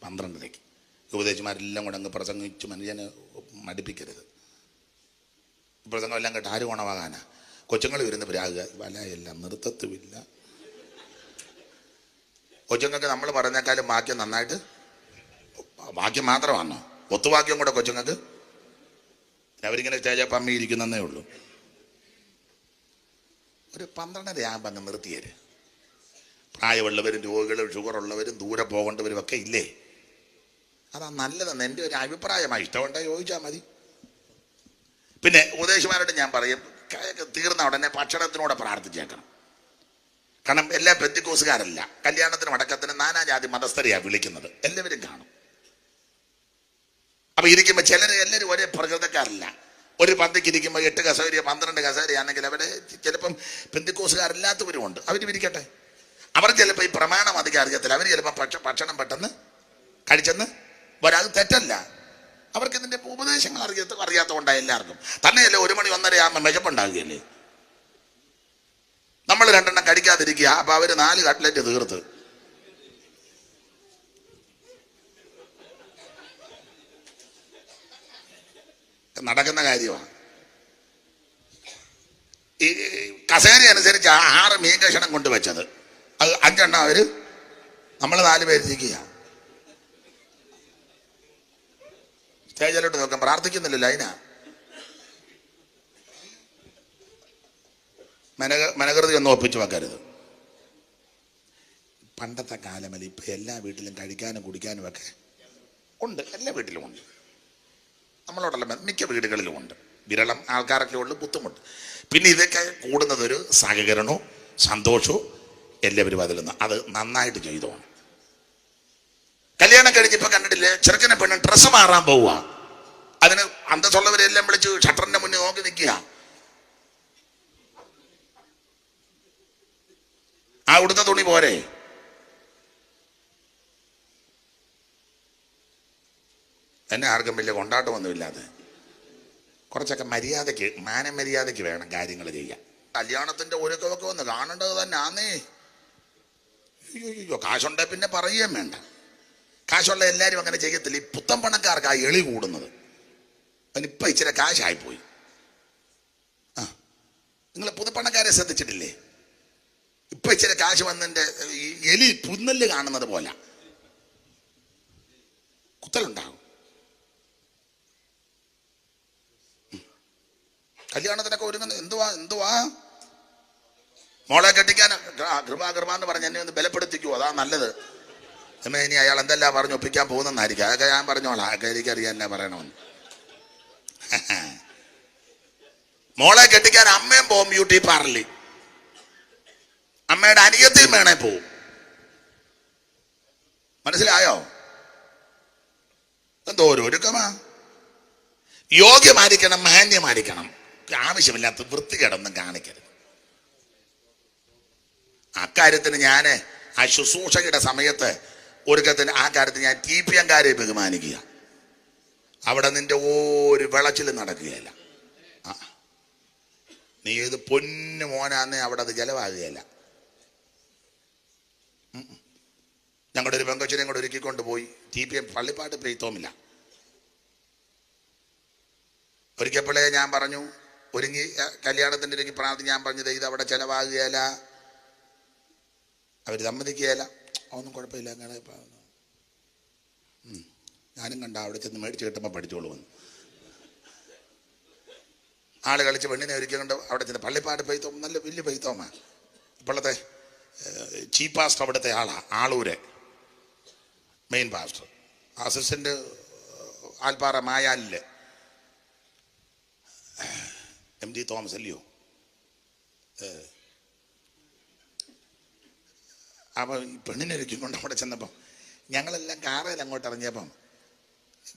12:30. ഉപദേശിമാരെല്ലാം കൂടെ അങ്ങ് പ്രസംഗിച്ച് മനുഷ്യനെ മടുപ്പിക്കരുത്. പ്രസംഗം എല്ലാം കേട്ട് ആര് ഗുണമാകാനാ? കൊച്ചുങ്ങൾ വരുന്ന പ്രാകുക, വലയെല്ലാം നിർത്തത്തുമില്ല. കൊച്ചുങ്ങൾക്ക് നമ്മൾ പറഞ്ഞേക്കാളും വാക്യം നന്നായിട്ട്, വാക്യം മാത്രമാണോ, ഒത്തുവാക്യം കൂടെ കൊച്ചുങ്ങൾക്ക്. അവരിങ്ങനെ സ്റ്റേജ് പമ്മി ഇരിക്കുന്നേ ഉള്ളൂ. ഒരു 12:30 ആകുമ്പോൾ അങ്ങ് നിർത്തിയേര്. പ്രായമുള്ളവരും രോഗികളും ഷുഗറുള്ളവരും ദൂരെ പോകേണ്ടവരും ഒക്കെ ഇല്ലേ? അതാ നല്ലതെന്ന് എൻ്റെ ഒരു അഭിപ്രായമായി. ഇഷ്ടമുണ്ടോ ചോദിച്ചാൽ മതി. പിന്നെ ഉപദേശിമാരോട് ഞാൻ പറയും, തീർന്ന ഉടനെ ഭക്ഷണത്തിനൂടെ പ്രാർത്ഥിച്ചേക്കണം. കാരണം എല്ലാ പെന്തിക്കോസുകാരല്ല കല്യാണത്തിനും അടക്കത്തിനും നാനാജാതി മതസ്ഥരെയാണ് വിളിക്കുന്നത്. എല്ലാവരും കാണും. അപ്പൊ ഇരിക്കുമ്പോൾ എല്ലാവരും ഒരേ പ്രകൃതക്കാരല്ല. ഒരു പന്തിക്ക് ഇരിക്കുമ്പോൾ 8 കസേര 12 കസേരയാണെങ്കിൽ അവിടെ ചിലപ്പം പെന്തിക്കോസുകാരില്ലാത്തവരും ഉണ്ട്. അവർ ഇരിക്കട്ടെ. അവർ ചിലപ്പോൾ ഈ പ്രമാണം അധികം അറിയത്തില്ല. അവർ ചിലപ്പോൾ ഭക്ഷണം പെട്ടെന്ന് കഴിച്ചെന്ന് വരാത് തെറ്റല്ല. അവർക്ക് ഇതിന്റെ ഉപദേശങ്ങൾ അറിയാത്തതുകൊണ്ടാണ് എല്ലാവർക്കും. തന്നെയല്ലേ 1 മണി 1:30 ആകുമ്പോൾ മെച്ചപ്പുണ്ടാകുകയല്ലേ. നമ്മൾ 2 എണ്ണം കഴിക്കാതിരിക്കുക. അപ്പൊ അവര് 4 കട്ട്ലറ്റ് തീർത്ത്. നടക്കുന്ന കാര്യമാണ്. ഈ കസേര അനുസരിച്ച് 6 മീൻ കഷണം കൊണ്ടുവച്ചത്, അത് 5 എണ്ണം അവര്, നമ്മൾ 4 പേരിരിക്കുക. സ്റ്റേജിലോട്ട് നോക്കാൻ പ്രാർത്ഥിക്കുന്നില്ലല്ലോ. അതിനാ മനകൃതി ഒന്നും ഒപ്പിച്ചു വെക്കരുത്. പണ്ടത്തെ കാലമല്ല, ഇപ്പൊ എല്ലാ വീട്ടിലും കഴിക്കാനും കുടിക്കാനും ഒക്കെ ഉണ്ട്. എല്ലാ വീട്ടിലും ഉണ്ട്. നമ്മളോടല്ല, മിക്ക വീടുകളിലും ഉണ്ട്. വിരളം ആൾക്കാരൊക്കെ ഉള്ളു, ബുദ്ധിമുട്ട്. പിന്നെ ഇതൊക്കെ കൂടുന്നതൊരു സഹകരണവും സന്തോഷവും എല്ലാവരും അതിൽ നിന്ന് അത് നന്നായിട്ട് ചെയ്തോണം. കല്യാണം കഴിഞ്ഞിപ്പോ കണ്ടിട്ടില്ലേ, ചെറുക്കനെ പെണ്ണും ഡ്രസ്സ് മാറാൻ പോവുക. അതിന് അന്തസ്സുള്ളവരെല്ലാം വിളിച്ച് ഷട്ടറിന്റെ മുന്നിൽ നോക്കി നിൽക്കുക. ആ ഉടുത്ത തുണി പോരെ? എന്നെ ആർക്കും വലിയ കൊണ്ടാട്ടമൊന്നുമില്ലാതെ കുറച്ചൊക്കെ മര്യാദയ്ക്ക്, മാനമര്യാദയ്ക്ക് വേണം കാര്യങ്ങൾ ചെയ്യാൻ. കല്യാണത്തിന്റെ ഒരുക്കമൊക്കെ ഒന്ന് കാണേണ്ടത് തന്നെ ആന്നേ. അയ്യോ, കാശുണ്ടെ പിന്നെ പറയുകയും വേണ്ട. കാശുള്ള എല്ലാവരും അങ്ങനെ ചെയ്യത്തില്ല. ഈ പുത്തൻ പണക്കാർക്ക് ആ എളി കൂടുന്നത്. അതിനിപ്പം ഇച്ചിരി കാശായിപ്പോയി. നിങ്ങൾ പുതുപ്പണക്കാരെ ശ്രദ്ധിച്ചിട്ടില്ലേ? ഇപ്പം ഇച്ചിരി കാശ് വന്നതിൻ്റെ ഈ എലി പുന്നല് കാണുന്നത് പോലെ കുത്തലുണ്ടാകും. കല്യാണത്തിനൊക്കെ ഒരുങ്ങുന്ന എന്തുവാ മോളെ കെട്ടിക്കാൻ കൃപ എന്ന് പറഞ്ഞ് എന്നെ ഒന്ന് ബലപ്പെടുത്തിക്കുവോ, അതാ നല്ലത്. എന്നെ ഇനി അയാൾ എന്തെല്ലാം പറഞ്ഞു ഒപ്പിക്കാൻ പോകുന്നെന്നായിരിക്കും. അതൊക്കെ ഞാൻ പറഞ്ഞോളാം, അതൊക്കെ എനിക്കറിയാൻ എന്നാ പറയണമെന്ന്. മോളെ കെട്ടിക്കാൻ അമ്മയും പോവും ബ്യൂട്ടി പാർലറിൽ, അമ്മയുടെ അനിയത്തിയും വേണേ പോവും. മനസ്സിലായോ? എന്തോ ഒരു ഒരുക്കമാ. യോഗ്യമായിരിക്കണം, മാന്യമായിരിക്കണം. ആവശ്യമില്ലാത്ത വൃത്തികേടൊന്നും കാണിക്കരുത്. അക്കാര്യത്തിന് ഞാൻ ആ ശുശ്രൂഷയുടെ സമയത്ത് ഒരുക്കത്തിന് ആ കാര്യത്തിൽ ഞാൻ TPM-കാരെ ബഹുമാനിക്കുക. അവിടെ നിന്റെ ഒരു വിളച്ചിൽ നടക്കുകയല്ല. നീ ഏത് പൊന്നു മോനാന്നേ അവിടെ അത് ചെലവാകുകയല്ല. ഞങ്ങളുടെ ഒരു പെങ്കൊച്ചിനെ കൂടെ ഒരുക്കിക്കൊണ്ട് പോയി TPM പള്ളിപ്പാട്ട് പെയ്ത്തോമില്ല. ഒരിക്കപ്പോഴേ ഞാൻ പറഞ്ഞു, ഒരുങ്ങി കല്യാണത്തിൻ്റെ ഒരുങ്ങി പ്രാർത്ഥന ഞാൻ പറഞ്ഞത് ഇത് അവിടെ ചെലവാകുകയല്ല. അവർ സമ്മതിക്കുകയല്ല. ഒന്നും കുഴപ്പമില്ല, അങ്ങനെ ഞാനും കണ്ട അവിടെ ചെന്ന് മേടിച്ച് കിട്ടുമ്പോൾ പഠിച്ചോളൂ വന്നു. ആള് കളിച്ച് പെണ്ണിനെ ഒരുക്കി കൊണ്ട് അവിടെ ചെന്ന് പള്ളിപ്പാട്ട് പെയ്ത്തോ, നല്ല വലിയ പെയ്ത്തോമാ. ഇപ്പോഴത്തെ ചീഫ് പാസ്റ്റർ അവിടുത്തെ ആളൂരെ മെയിൻ പാസ്റ്റർ, അസിസ്റ്റന്റ് ആൽപ്പാറ മായാലിലെ MD തോമസ് അല്ലയോ. അപ്പം ഈ പെണ്ണിനെ ഒരുക്കിക്കൊണ്ട് അവിടെ ചെന്നപ്പം ഞങ്ങളെല്ലാം കാറയിൽ അങ്ങോട്ട് ഇറങ്ങിയപ്പം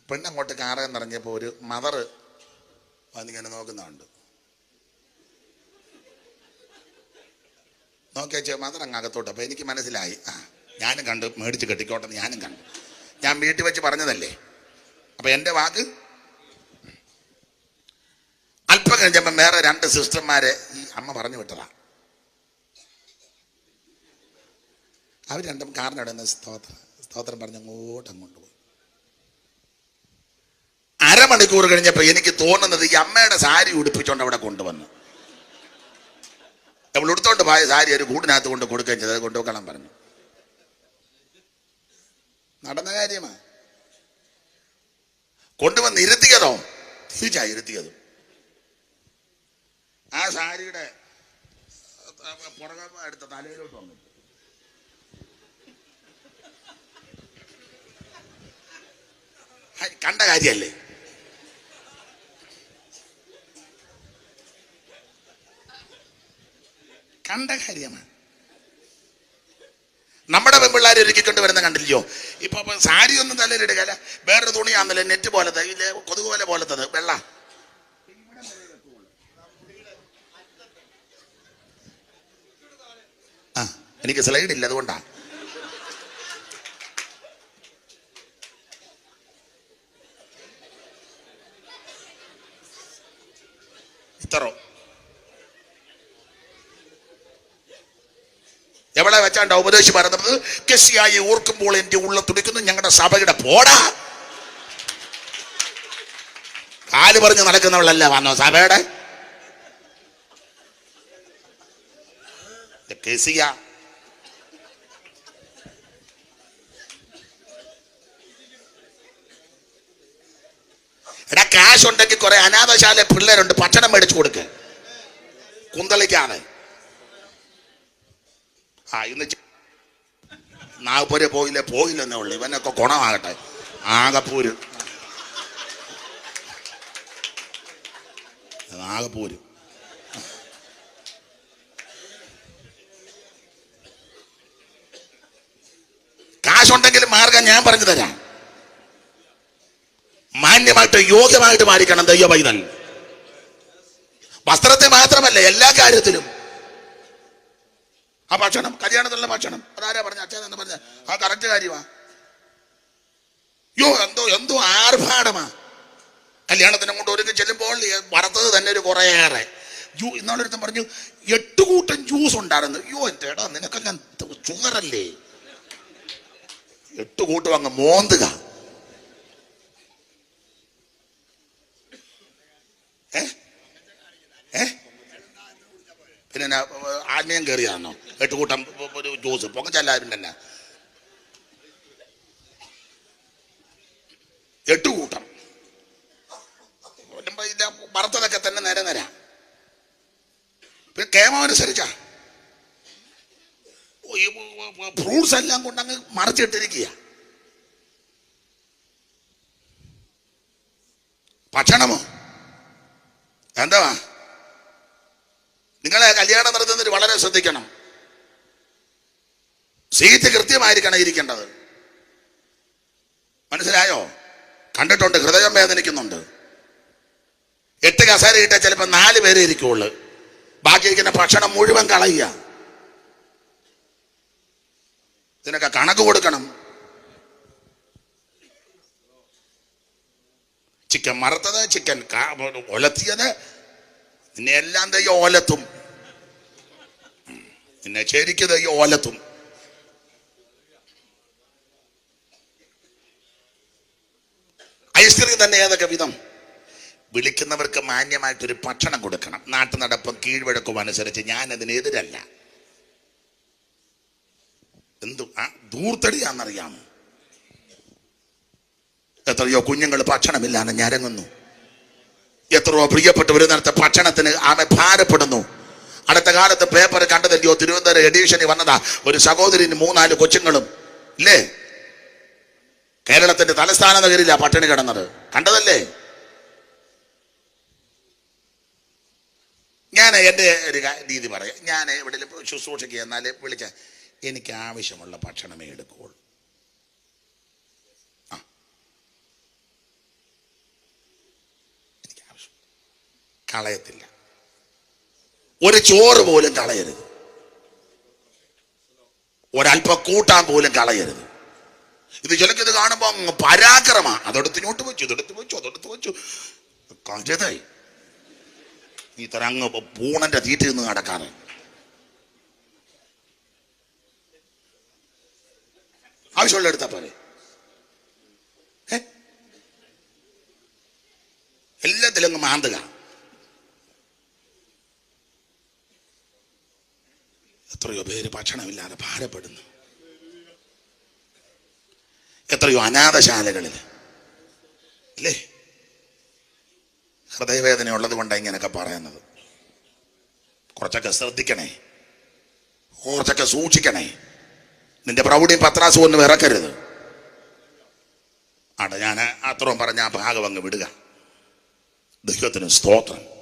പെണ്ണങ്ങോട്ട് കാറയിൽ നിന്ന് ഇറങ്ങിയപ്പോൾ ഒരു മദർ വന്നിങ്ങനെ നോക്കുന്നുണ്ട്. നോക്കിയാൽ മദർ അങ്ങ് അകത്തോട്ട്. അപ്പം എനിക്ക് മനസ്സിലായി, ഞാനും കണ്ട് മേടിച്ച് കെട്ടിക്കോട്ടെ, ഞാനും കണ്ടു. ഞാൻ വീട്ടിൽ വെച്ച് പറഞ്ഞതല്ലേ. അപ്പം എൻ്റെ വാക്ക് അല്പം കഴിഞ്ഞപ്പം വേറെ 2 സിസ്റ്റർമാരെ ഈ അമ്മ പറഞ്ഞു വിട്ടതാ. അവർ രണ്ടും കാറിനവിടെ നിന്ന് സ്തോത്രം പറഞ്ഞ് അങ്ങോട്ട് പോയി. അരമണിക്കൂർ കഴിഞ്ഞപ്പോൾ എനിക്ക് തോന്നുന്നത് ഈ അമ്മയുടെ സാരി ഉടുപ്പിച്ചോണ്ട് അവിടെ കൊണ്ടുവന്നു. അവൾ ഉടുത്തോണ്ട് പോയ സാരി ഒരു കൂടിനകത്ത് കൊണ്ട് കൊടുക്കുകയും ചെയ്തത് കൊണ്ടുവെക്കണം പറഞ്ഞു. നടന്ന കാര്യമാ. കൊണ്ടുവന്ന് ഇരുത്തിയതോ തിരിച്ചാ ഇരുത്തിയതും. ആ സാരിയുടെ പുറകെ എടുത്ത തലയിലോട്ട് വന്നു. കണ്ട കാര്യല്ലേ? കണ്ട കാര്യമാണ്. നമ്മുടെ പെൺപിള്ളേർ ഒരുക്കിക്കൊണ്ട് വരുന്ന കണ്ടില്ലയോ? ഇപ്പൊ സാരി ഒന്നും തലയിലിടുകയല്ല, വേറൊരു തുണിയാന്നല്ലേ, നെറ്റ് പോലത്തെ, ഇല്ലേ, കൊതുകുപോലെ പോലത്തത്, വെള്ള. ആ, എനിക്ക് സ്ലൈഡ് ഇല്ല, അതുകൊണ്ടാ. ഇത്രോ എവിടെ വെച്ചാണ്ട ഉപദേശി പറഞ്ഞത്? കെസിയായി ഓർക്കുമ്പോൾ എന്റെ ഉള്ള തുടിക്കുന്നു ഞങ്ങളുടെ സഭയുടെ പോടാ. കാല് പറഞ്ഞ് നടക്കുന്നവളല്ല വന്നോ സഭയുടെ കെസിയ. എടാ, കാശ് ഉണ്ടെങ്കിൽ കുറെ അനാഥശാല പിള്ളേരുണ്ട്, ഭക്ഷണം മേടിച്ചു കൊടുക്ക്, കുന്തളിക്കാതെ. ആ, ഇന്ന് നാഗപ്പൂര് പോയില്ലെന്നേ ഉള്ളു. ഇവനൊക്കെ ഗുണമാകട്ടെ. നാഗപ്പൂര് കാശുണ്ടെങ്കിലും മാർഗം ഞാൻ പറഞ്ഞു തരാം. മാന്യമായിട്ട് യോഗ്യമായിട്ട് മാറിക്കണം ദൈവ പൈതൽ. വസ്ത്രത്തെ മാത്രമല്ല, എല്ലാ കാര്യത്തിലും. ആ ഭക്ഷണം, കല്യാണത്തിലുള്ള ഭക്ഷണം, അതാരാ പറഞ്ഞ? അച്ഛൻ എന്ന് പറഞ്ഞ ആ കറക്റ്റ് കാര്യമാ. എന്തോ ആർഭാടമാ. കല്യാണത്തിനെ കൊണ്ട് ഒരുങ്ങി ചെല്ലുമ്പോൾ വറുത്തത് തന്നെ ഒരു കുറേയേറെ. ഇന്നാളൊരുത്തൻ പറഞ്ഞു 8 കൂട്ടം ജ്യൂസ് ഉണ്ടായിരുന്നു. എന്റെടാ, നിനക്കെല്ലാം ഷുഗറല്ലേ? 8 കൂട്ടം അങ്ങ് മോന്തുക. പിന്നെ ആത്മീയം കയറിയാണോ 8 കൂട്ടം ഒരു ജ്യൂസ്? പൊങ്ങച്ചല്ലാരും തന്നെ 8 കൂട്ടം വറുത്തതൊക്കെ തന്നെ നേരെ. പിന്നെ കേമനുസരിച്ചാ ഫ്രൂട്ട്സ് എല്ലാം കൊണ്ടങ്ങ് മറച്ചിട്ടിരിക്കുക. ഭക്ഷണമോ എന്താ? നിങ്ങളെ കല്യാണം നടത്തുന്നവർ വളരെ ശ്രദ്ധിക്കണം. സീറ്റ് കൃത്യമായിരിക്കണം ഇരിക്കേണ്ടത്. മനസ്സിലായോ? കണ്ടിട്ടുണ്ട്, ഹൃദയം വേദനിക്കുന്നുണ്ട്. 8 കസേര ഇട്ടാൽ ചിലപ്പോൾ 4 പേരെ ഇരിക്കുള്ളൂ. ബാക്കി ഇരിക്കുന്ന ഭക്ഷണം മുഴുവൻ കളയുക. ഇതിനൊക്കെ കണക്ക് കൊടുക്കണം. ചിക്കൻ മറുത്തത്, ചിക്കൻ ഒലത്തിയത്, നിന്നെ എല്ലാം തയ്യോ ഓലത്തും, നിന്നെ ശരിക്ക് തയ്യോ ഓലത്തും. ഐസ്ക്രീം തന്നെ ഏതൊക്കെ വിധം. വിളിക്കുന്നവർക്ക് മാന്യമായിട്ടൊരു ഭക്ഷണം കൊടുക്കണം. നാട്ടു നടപ്പും കീഴ്വഴക്കും അനുസരിച്ച് ഞാൻ അതിനെതിരല്ല. ധൂർത്തടിയാണെന്നറിയാമോ? എത്രയോ കുഞ്ഞുങ്ങൾ ഭക്ഷണമില്ലാതെ ഞരങ്ങുന്നു. എത്രയോ പ്രിയപ്പെട്ട ഒരു നേരത്തെ ഭക്ഷണത്തിന് ആമെ ഭാരപ്പെടുന്നു. അടുത്ത കാലത്ത് പേപ്പർ കണ്ടതല്ലയോ? തിരുവനന്തപുരം എഡീഷനിൽ വന്നതാ. ഒരു സഹോദരിന് 3-4 കൊച്ചുങ്ങളും ഇല്ലേ? കേരളത്തിന്റെ തലസ്ഥാന നഗരിലാ പട്ടിണി കിടന്നത്. കണ്ടതല്ലേ? ഞാൻ എൻ്റെ ഒരു രീതി പറയാം. ഞാൻ ഇവിടെ ശുശ്രൂഷയ്ക്ക് എന്നാൽ വിളിച്ച എനിക്ക് ആവശ്യമുള്ള ഭക്ഷണമേ എടുക്കുകയുള്ളൂ. എനിക്ക് ആവശ്യം കളയത്തില്ല. ഒരു ചോറ് പോലും കളയരുത്. ഒരല്പം കൂട്ടാൻ പോലും കളയരുത്. ഇത് ചിലക്കിത് കാണുമ്പോ അങ്ങ് പരാക്രമ. അതെടുത്ത് ഇങ്ങോട്ട് വെച്ചു, ഇതെടുത്ത് വെച്ചു, അതെടുത്ത് വെച്ചു. കാഞ്ചതായി ഈ തരം അങ്ങ് പൂണന്റെ തീറ്റിൽ നിന്ന് നടക്കാറ്. ആവശ്യമുള്ള എടുത്താ പോലെ. എല്ലാത്തിലും അങ്ങ് മാന്തുക. എത്രയോ പേര് ഭക്ഷണമില്ലാതെ ഭാരപ്പെടുന്നു. എത്രയോ അനാഥശാലകളിൽ അല്ലേ. ഹൃദയവേദന ഉള്ളത് കൊണ്ടാണ് ഇങ്ങനെയൊക്കെ പറയുന്നത്. കുറച്ചൊക്കെ ശ്രദ്ധിക്കണേ, കുറച്ചൊക്കെ സൂക്ഷിക്കണേ. നിന്റെ പ്രൗഢിയും പത്രാസും ഒന്നും ഇറക്കരുത്. ഞാൻ അത്രയും പറഞ്ഞ ആ ഭാഗം അങ്ങ് വിടുക. ദൈവത്തിന് സ്തോത്രം.